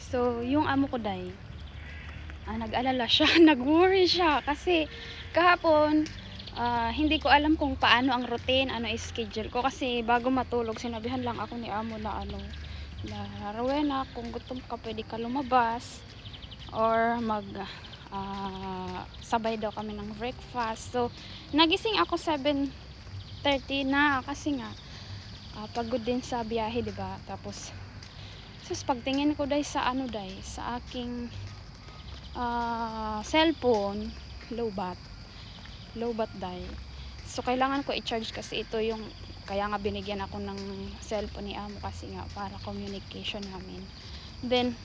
So, yung amo ko day, nag-alala siya, nag-worry siya kasi kahapon hindi ko alam kung paano ang routine, ano is schedule ko kasi bago matulog sinabihan lang ako ni amo na na Rowena, kung gutom ka pwede ka lumabas or sabay daw kami ng breakfast. So, nagising ako 7:30 na kasi nga pagod din sa biyahe, 'di ba? Tapos pagtingin ko day sa aking cellphone, low bat day. So kailangan ko i-charge kasi ito yung kaya nga binigyan ako ng cellphone ni amo kasi nga para communication namin. Then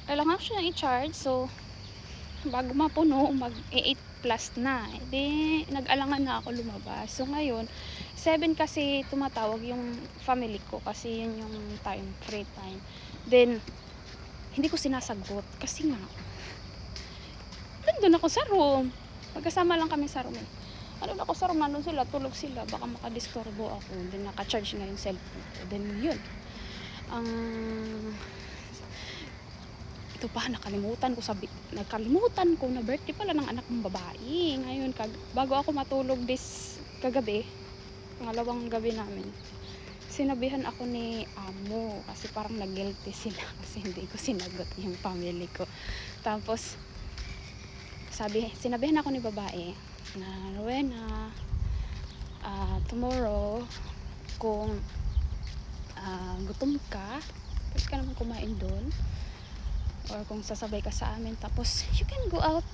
kailangan ko siya i-charge, so bago mapuno mag 8 plus na, edi nag-alangan na ako lumabas. So ngayon 7 kasi tumatawag yung family ko kasi yun yung free time. Then hindi ko sinasagot kasi nga nandun ako sa room, magkasama lang kami sa room nandun ako sa room, nandun sila, tulog sila, baka makadisturbo ako. Then naka-charge nga yung cellphone ko. Then yun ito pa, nakalimutan ko na birthday pala ng anak ng babae ngayon. Bago ako matulog kagabi, pangalawang gabi namin, sinabihan ako ni amo kasi parang nag-guilty sila kasi hindi ko sinagot yung family ko. Tapos sinabihan ako ni babae na Rowena, tomorrow kung gutom ka, pwede ka naman kumain doon or kung sasabay ka sa amin, tapos you can go out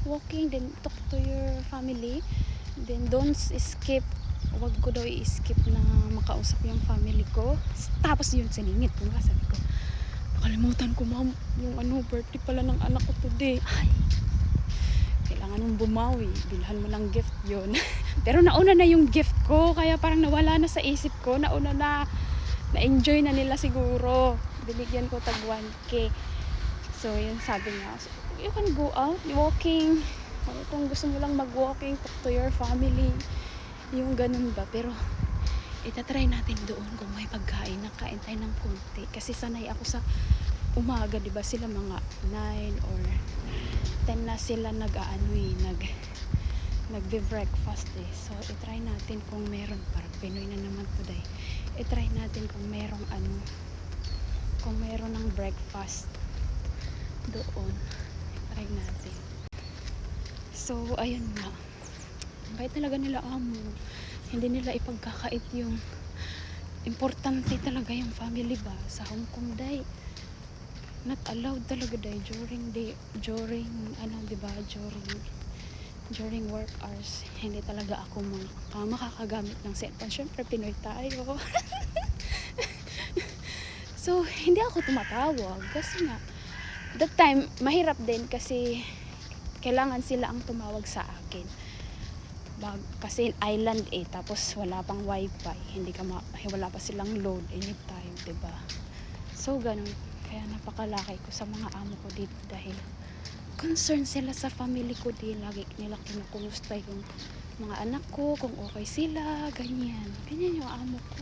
walking, then talk to your family, then don't skip, wag ko daw i-skip na makausap yung family ko. Tapos yun, siningit ko nga, sabi ko nakalimutan ko ma'am, yung birthday pala ng anak ko today. Ay, kailangan mong bumawi, bilhan mo ng gift yun. Pero nauna na yung gift ko, kaya parang nawala na sa isip ko, na-enjoy na nila siguro, binigyan ko tag 1K. So yun, sabi niya, you can go out walking, or kung gusto mo lang mag-walking, talk to your family, yung ganun ba. Pero itatry natin doon kung may pagkain, nakain tayo ng konti kasi sanay ako sa umaga, diba sila mga 9 or 10 na sila nagbe-breakfast So itry natin kung meron, parang Pinoy na naman today, itry natin kung merong kung meron ng breakfast doon, try natin. So ayun nga, bait talaga nila amo, hindi nila ipagkakait yung importante talaga yung family ba sa Hong Kong day. Not allowed talaga day during during work hours. Hindi talaga ako makakagamit ng cellphone. Syempre Pinoy tayo. So hindi ako tumatawag kasi nga that time mahirap din kasi kailangan sila ang tumawag sa akin kasi island tapos wala pang wifi, wala pa silang load anytime, diba? So ganun, kaya napakalaki ko sa mga amo ko dito dahil concern sila sa family ko din. Lagi nila kinukumusta yung mga anak ko, kung okay sila, ganyan yung amo ko.